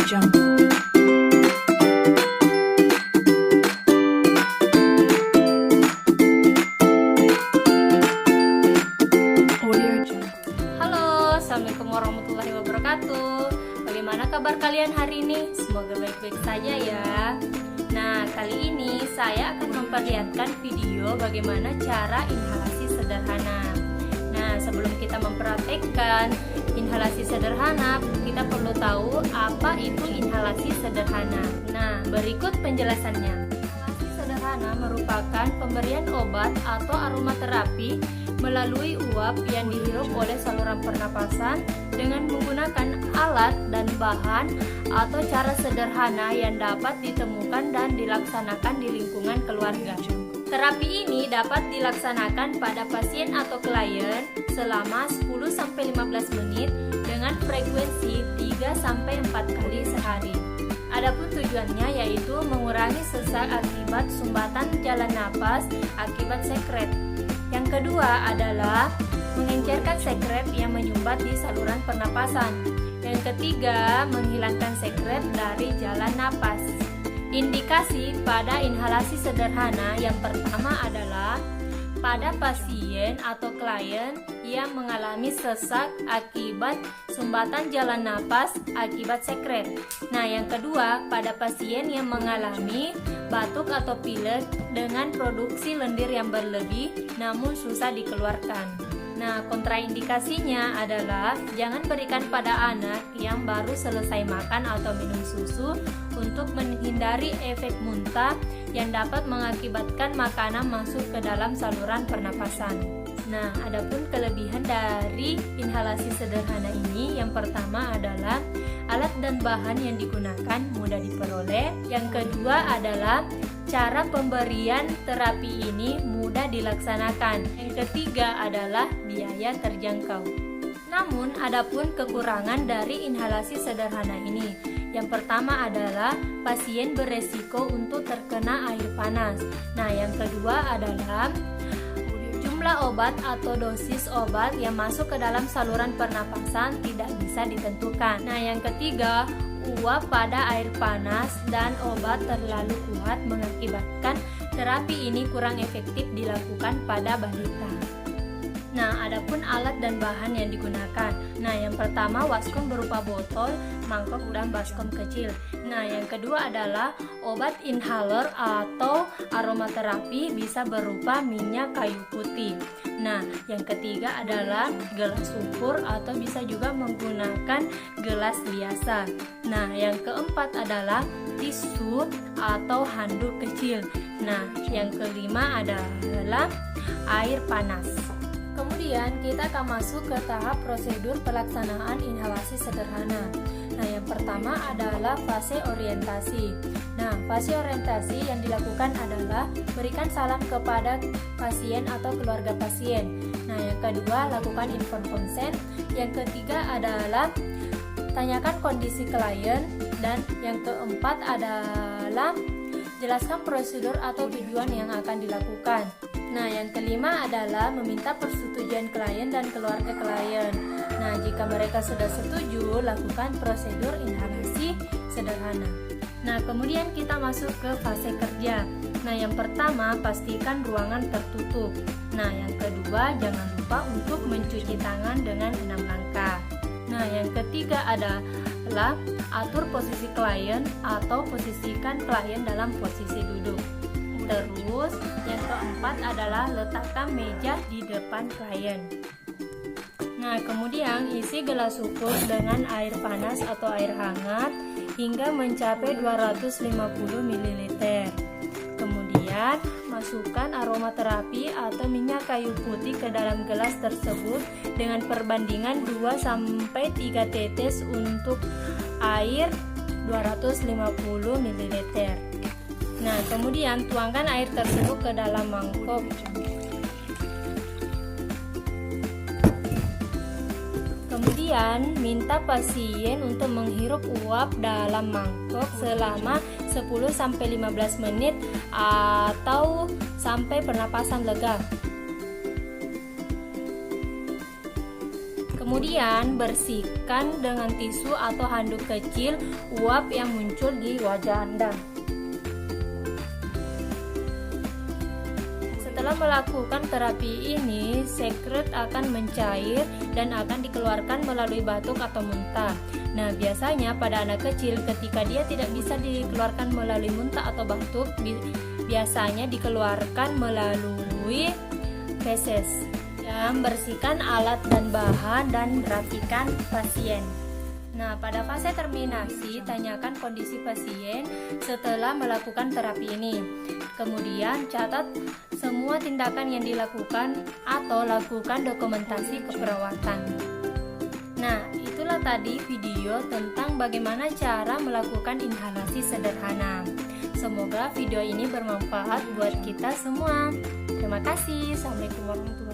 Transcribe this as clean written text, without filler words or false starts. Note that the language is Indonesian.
Jungle. Audio Jungle. Halo, Assalamualaikum warahmatullahi wabarakatuh. Bagaimana kabar kalian hari ini? Semoga baik-baik saja ya. Nah, kali ini saya akan memperlihatkan video bagaimana cara inhalasi sederhana. Nah, sebelum kita mempraktekkan inhalasi sederhana, kita perlu tahu apa itu inhalasi sederhana. Nah, berikut penjelasannya. Inhalasi sederhana merupakan pemberian obat atau aromaterapi melalui uap yang dihirup oleh saluran pernapasan dengan menggunakan alat dan bahan atau cara sederhana yang dapat ditemukan dan dilaksanakan di lingkungan keluarga. Terapi ini dapat dilaksanakan pada pasien atau klien selama 10-15 menit dengan frekuensi 3-4 kali sehari. Adapun tujuannya yaitu mengurangi sesak akibat sumbatan jalan napas akibat sekret. Yang kedua adalah mengencerkan sekret yang menyumbat di saluran pernapasan. Yang ketiga, menghilangkan sekret dari jalan napas. Indikasi pada inhalasi sederhana yang pertama adalah pada pasien atau klien yang mengalami sesak akibat sumbatan jalan napas akibat sekret. Nah, yang kedua, pada pasien yang mengalami batuk atau pilek dengan produksi lendir yang berlebih namun susah dikeluarkan. Nah, kontraindikasinya adalah jangan berikan pada anak yang baru selesai makan atau minum susu untuk menghindari efek muntah yang dapat mengakibatkan makanan masuk ke dalam saluran pernapasan. Nah, adapun kelebihan dari inhalasi sederhana ini, yang pertama adalah alat dan bahan yang digunakan mudah diperoleh. Yang kedua adalah cara pemberian terapi ini mudah dilaksanakan. Yang ketiga adalah biaya terjangkau. Namun, adapun kekurangan dari inhalasi sederhana ini. Yang pertama adalah pasien beresiko untuk terkena air panas. Nah, yang kedua adalah jumlah obat atau dosis obat yang masuk ke dalam saluran pernapasan tidak bisa ditentukan. Nah, yang ketiga, uap pada air panas dan obat terlalu kuat mengakibatkan terapi ini kurang efektif dilakukan pada balita. Nah, adapun alat dan bahan yang digunakan. Nah, yang pertama waskom berupa botol, mangkok, dan baskom kecil. Nah, yang kedua adalah obat inhaler atau aromaterapi bisa berupa minyak kayu putih. Nah, yang ketiga adalah gelas ukur atau bisa juga menggunakan gelas biasa. Nah, yang keempat adalah tisu atau handuk kecil. Nah, yang kelima adalah air panas. Kemudian kita akan masuk ke tahap prosedur pelaksanaan inhalasi sederhana. Nah, yang pertama adalah fase orientasi. Nah, fase orientasi yang dilakukan adalah berikan salam kepada pasien atau keluarga pasien. Nah, yang kedua lakukan inform consent. Yang ketiga adalah tanyakan kondisi klien. Dan yang keempat adalah jelaskan prosedur atau tujuan yang akan dilakukan. Nah, yang kelima adalah meminta persetujuan klien dan keluarga klien. Nah, jika mereka sudah setuju, lakukan prosedur inhalasi sederhana. Nah, kemudian kita masuk ke fase kerja. Nah, yang pertama, pastikan ruangan tertutup. Nah, yang kedua, jangan lupa untuk mencuci tangan dengan 6 langkah. Nah, yang ketiga adalah atur posisi klien atau posisikan klien dalam posisi duduk. Terus, yang keempat adalah letakkan meja di depan klien. Nah, kemudian isi gelas ukur dengan air panas atau air hangat hingga mencapai 250 ml. Kemudian, masukkan aromaterapi atau minyak kayu putih ke dalam gelas tersebut dengan perbandingan 2-3 tetes untuk air 250 ml. Nah, kemudian tuangkan air tersebut ke dalam mangkok. Kemudian, minta pasien untuk menghirup uap dalam mangkok selama 10-15 menit atau sampai pernapasan lega. Kemudian bersihkan dengan tisu atau handuk kecil uap yang muncul di wajah Anda. Setelah melakukan terapi ini, sekret akan mencair dan akan dikeluarkan melalui batuk atau muntah. Nah, biasanya pada anak kecil ketika dia tidak bisa dikeluarkan melalui muntah atau batuk, biasanya dikeluarkan melalui feses. Bersihkan alat dan bahan dan rapikan pasien. Nah, pada fase terminasi, tanyakan kondisi pasien setelah melakukan terapi ini. Kemudian, catat semua tindakan yang dilakukan atau lakukan dokumentasi keperawatan. Nah, itulah tadi video tentang bagaimana cara melakukan inhalasi sederhana. Semoga video ini bermanfaat buat kita semua. Terima kasih. Assalamualaikum warahmatullahi wabarakatuh.